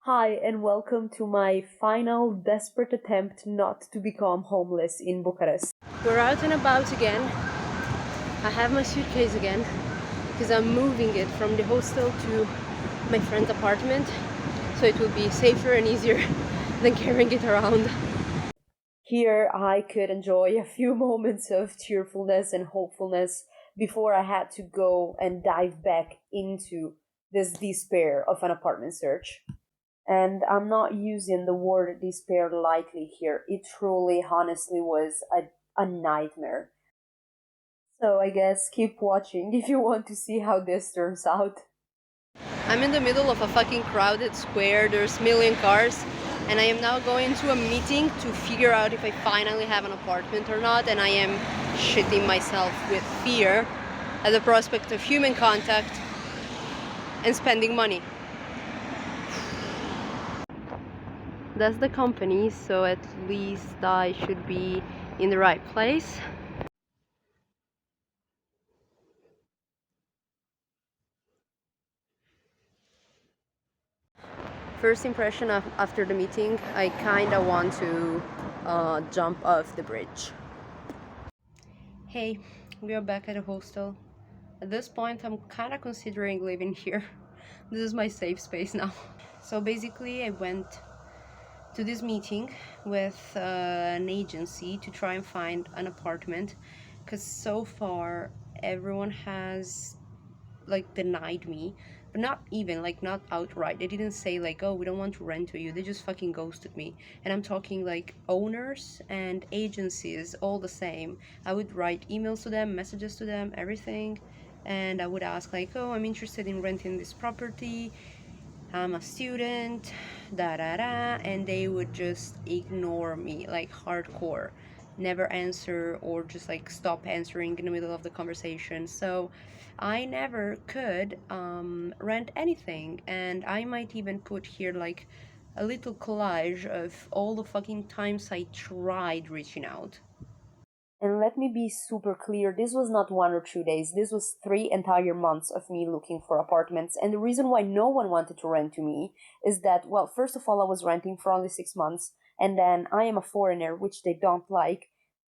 Hi, and welcome to my final desperate attempt not to become homeless in Bucharest. We're out and about again. I have my suitcase again because I'm moving it from the hostel to my friend's apartment, so it will be safer and easier than carrying it around. Here, I could enjoy a few moments of cheerfulness and hopefulness before I had to go and dive back into this despair of an apartment search. And I'm not using the word despair lightly here. It truly, honestly was a nightmare. So I guess keep watching if you want to see how this turns out. I'm in the middle of a fucking crowded square, there's million cars, and I am now going to a meeting to figure out if I finally have an apartment or not, and I am shitting myself with fear at the prospect of human contact and spending money. That's the company, so at least I should be in the right place. First impression of after the meeting, I kind of want to jump off the bridge. Hey, we are back at the hostel. At this point, I'm kind of considering living here. This is my safe space now. So basically, I went to this meeting with an agency to try and find an apartment because so far everyone has like denied me, but not even like not outright. They didn't say like, oh, we don't want to rent to you. They just fucking ghosted me. And I'm talking like owners and agencies all the same. I would write emails to them, messages to them, everything, and I would ask like, oh, I'm interested in renting this property, I'm a student, da da da, and they would just ignore me like hardcore, never answer or just like stop answering in the middle of the conversation. So I never could rent anything, and I might even put here like a little collage of all the fucking times I tried reaching out. And let me be super clear, this was not 1 or 2 days, this was 3 entire months of me looking for apartments. And the reason why no one wanted to rent to me is that, well, first of all, I was renting for only 6 months, and then I am a foreigner, which they don't like.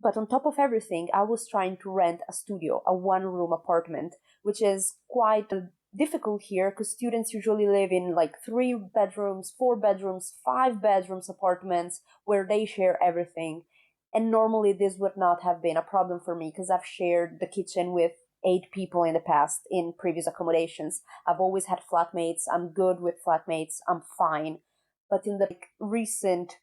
But on top of everything, I was trying to rent a studio, a one-room apartment, which is quite difficult here because students usually live in like 3 bedrooms, 4 bedrooms, 5 bedrooms apartments where they share everything. And normally this would not have been a problem for me because I've shared the kitchen with 8 people in the past in previous accommodations. I've always had flatmates. I'm good with flatmates. I'm fine. But in the recent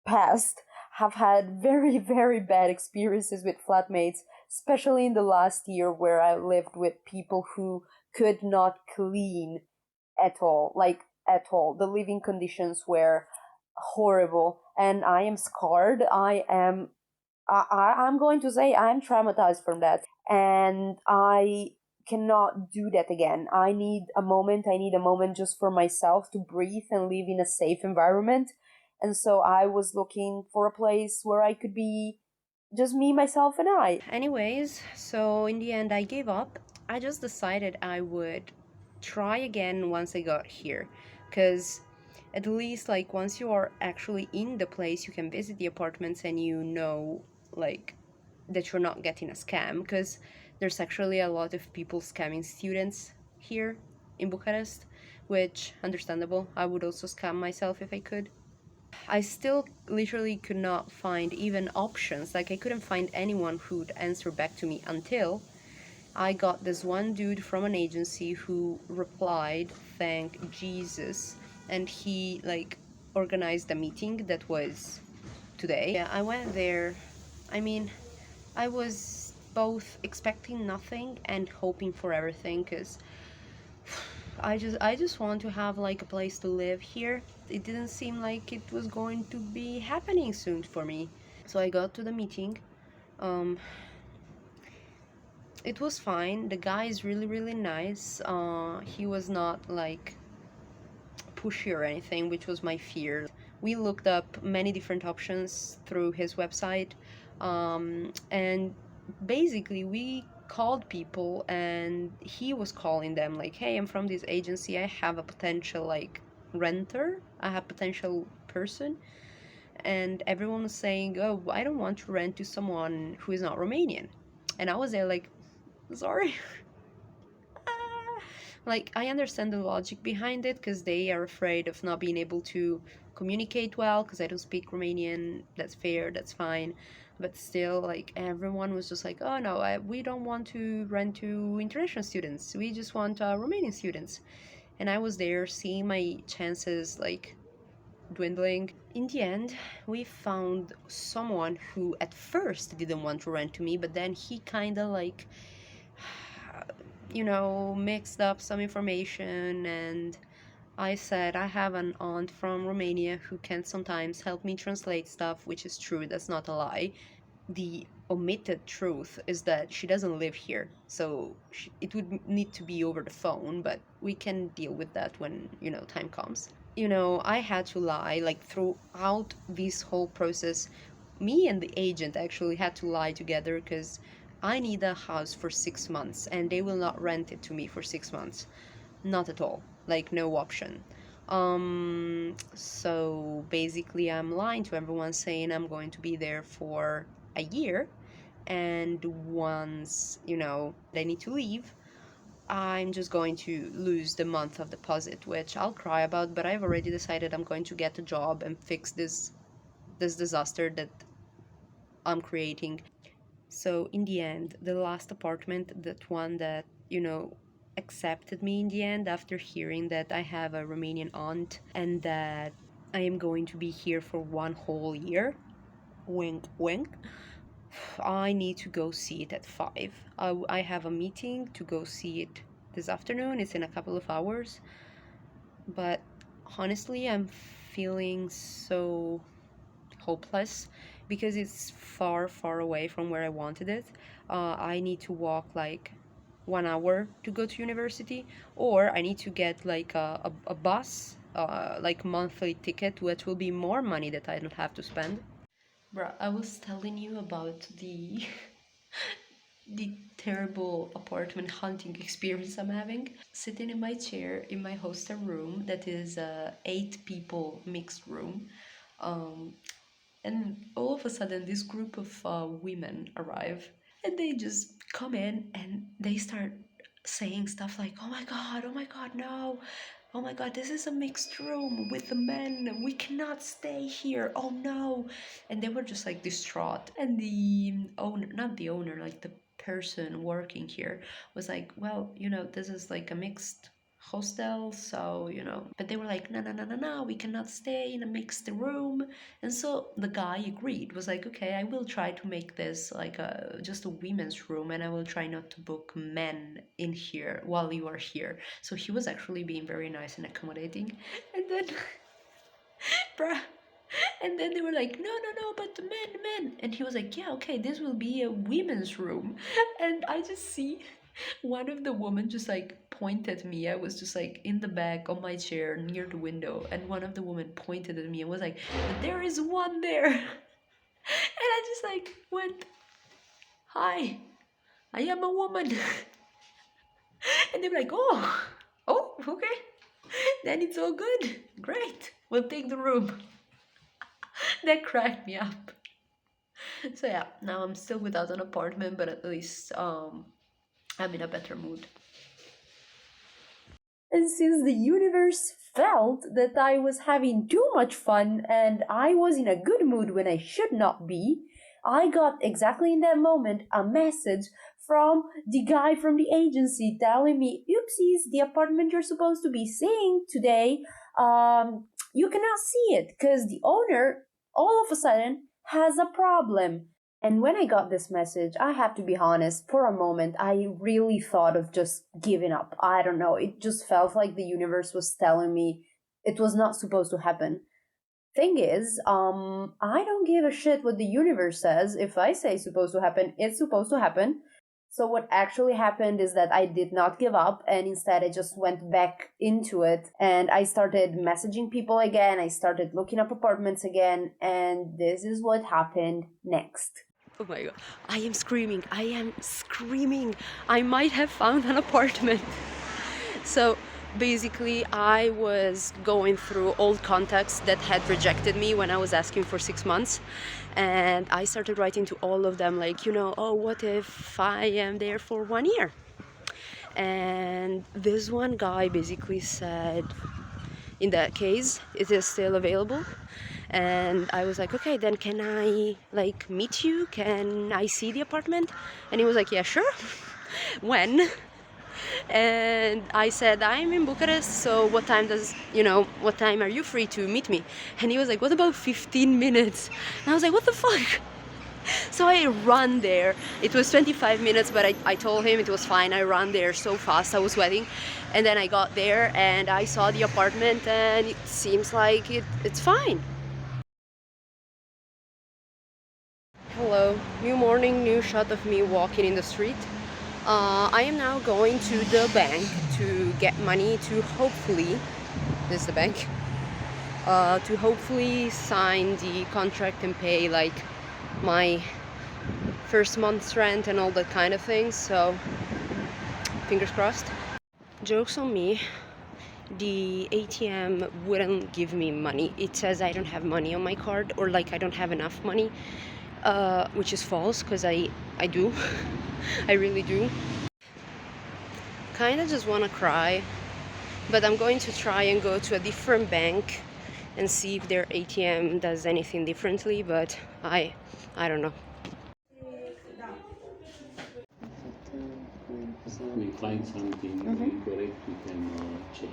past, have had very, very bad experiences with flatmates, especially in the last year where I lived with people who could not clean at all. Like, at all. The living conditions were horrible, and I am scarred. I'm going to say I'm traumatized from that, and I cannot do that again. I need a moment. I need a moment just for myself to breathe and live in a safe environment. And so I was looking for a place where I could be just me, myself, and I. Anyways, so in the end, I gave up. I just decided I would try again once I got here. Because at least, like, once you are actually in the place, you can visit the apartments and you know, like, that you're not getting a scam. Because there's actually a lot of people scamming students here in Bucharest, which, understandable. I would also scam myself if I could. I still literally could not find even options. Like, I couldn't find anyone who'd answer back to me until I got this one dude from an agency who replied, thank Jesus. And he, like, organized a meeting that was today. Yeah, I went there. I mean, I was both expecting nothing and hoping for everything because I just want to have like a place to live here. It didn't seem like it was going to be happening soon for me. So I got to the meeting. Um, it was fine. The guy is really really nice. He was not like pushy or anything, which was my fear. We looked up many different options through his website, and basically we called people and he was calling them like, hey, I'm from this agency, I have a potential like renter, a potential person, and everyone was saying, "Oh, I don't want to rent to someone who is not Romanian," and I was there like, "Sorry." Like, I understand the logic behind it because they are afraid of not being able to communicate well because I don't speak Romanian. That's fair, that's fine. But still, like, everyone was just like, oh no, we don't want to rent to international students. We just want Romanian students. And I was there seeing my chances, like, dwindling. In the end, we found someone who at first didn't want to rent to me, but then he kind of like mixed up some information, and I said I have an aunt from Romania who can sometimes help me translate stuff, which is true, that's not a lie. The omitted truth is that she doesn't live here, so it would need to be over the phone, but we can deal with that when, time comes. I had to lie, like, throughout this whole process. Me and the agent actually had to lie together because I need a house for 6 months and they will not rent it to me for 6 months. Not at all. Like, no option. So basically, I'm lying to everyone saying I'm going to be there for a year. And once, they need to leave, I'm just going to lose the month of deposit, which I'll cry about, but I've already decided I'm going to get a job and fix this disaster that I'm creating. So in the end, the last apartment, that one that, accepted me in the end after hearing that I have a Romanian aunt and that I am going to be here for 1 whole year, wink wink, I need to go see it at 5. I have a meeting to go see it this afternoon. It's in a couple of hours. But honestly, I'm feeling so hopeless because it's far, far away from where I wanted it. I need to walk like 1 hour to go to university, or I need to get like a bus, like monthly ticket, which will be more money that I don't have to spend. Bruh, I was telling you about the the terrible apartment hunting experience I'm having. Sitting in my chair in my hostel room, that is a 8 people mixed room, um, and all of a sudden this group of women arrive, and they just come in and they start saying stuff like, oh my god, no, oh my god, this is a mixed room with the men, we cannot stay here, oh no. And they were just like distraught, and the owner, not the owner, like the person working here, was like, well, this is like a mixed hostel, so but they were like, no, no, no, no, no, we cannot stay in a mixed room. And so the guy agreed, was like, okay, I will try to make this like just a women's room, and I will try not to book men in here while you are here. So he was actually being very nice and accommodating. And then bruh, and then they were like, no, no, no, but the men. And he was like, yeah, okay, this will be a women's room. And I just see one of the women just like pointed at me. I was just like in the back on my chair near the window, and one of the women pointed at me and was like, but there is one there. And I just like went, hi, I am a woman. And they were like, oh, okay, then it's all good, great, we'll take the room. That cracked me up. So yeah, now I'm still without an apartment, but at least I'm in a better mood. And since the universe felt that I was having too much fun and I was in a good mood when I should not be, I got exactly in that moment a message from the guy from the agency telling me, oopsies, the apartment you're supposed to be seeing today, you cannot see it because the owner all of a sudden has a problem. And when I got this message, I have to be honest, for a moment, I really thought of just giving up. I don't know. It just felt like the universe was telling me it was not supposed to happen. Thing is, I don't give a shit what the universe says. If I say it's supposed to happen, it's supposed to happen. So what actually happened is that I did not give up, and instead I just went back into it and I started messaging people again. I started looking up apartments again, and this is what happened next. Oh my god, I am screaming, I might have found an apartment. So basically I was going through old contacts that had rejected me when I was asking for 6 months, and I started writing to all of them like, oh, what if I am there for 1 year? And this one guy basically said, in that case, it is still available. And I was like, okay, then can I like meet you? Can I see the apartment? And he was like, yeah, sure. When? And I said, I'm in Bucharest, so what time are you free to meet me? And he was like, what about 15 minutes? And I was like, what the fuck? So I run there. It was 25 minutes, but I told him it was fine. I ran there so fast, I was sweating. And then I got there and I saw the apartment, and it seems like it's fine. Hello, new morning, new shot of me walking in the street. I am now going to the bank to get money to hopefully, this is the bank, to hopefully sign the contract and pay like my first month's rent and all that kind of things. So fingers crossed. Joke's on me, the ATM wouldn't give me money. It says I don't have money on my card, or like I don't have enough money, which is false because I do. I really do. Kind of just want to cry, but I'm going to try and go to a different bank and see if their ATM does anything differently, but I don't know. We find something incorrect, we can change.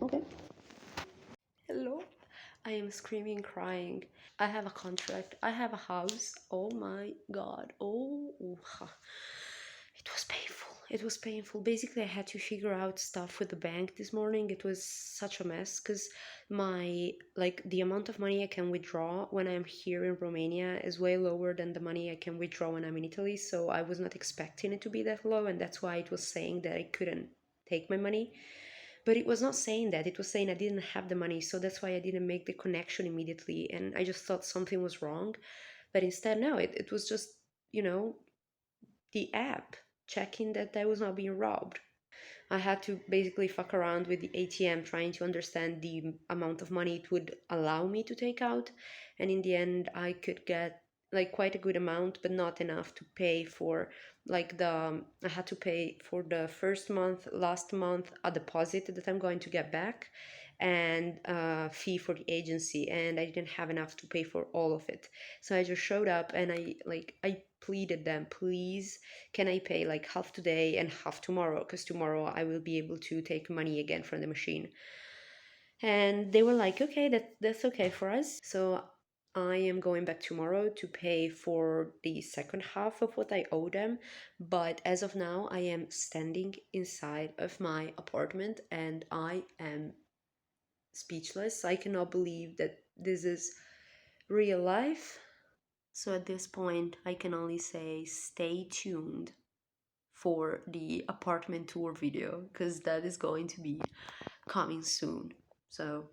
Okay. Hello. I am screaming, crying. I have a contract. I have a house. Oh my god. Oh, it was painful. It was painful. Basically, I had to figure out stuff with the bank this morning. It was such a mess because the amount of money I can withdraw when I'm here in Romania is way lower than the money I can withdraw when I'm in Italy. So I was not expecting it to be that low, and that's why it was saying that I couldn't take my money. But it was not saying that. It was saying I didn't have the money, so that's why I didn't make the connection immediately, and I just thought something was wrong. But instead, no, it was just, you know, the app checking that I was not being robbed. I had to basically fuck around with the ATM trying to understand the amount of money it would allow me to take out. And in the end, I could get like quite a good amount, but not enough to pay for I had to pay for the first month, last month, a deposit that I'm going to get back, and a fee for the agency. And I didn't have enough to pay for all of it. So I just showed up and I pleaded them, please, can I pay like half today and half tomorrow? Because tomorrow I will be able to take money again from the machine. And they were like, okay, that's okay for us. So I am going back tomorrow to pay for the second half of what I owe them. But as of now, I am standing inside of my apartment and I am speechless. I cannot believe that this is real life. So at this point, I can only say stay tuned for the apartment tour video because that is going to be coming soon. So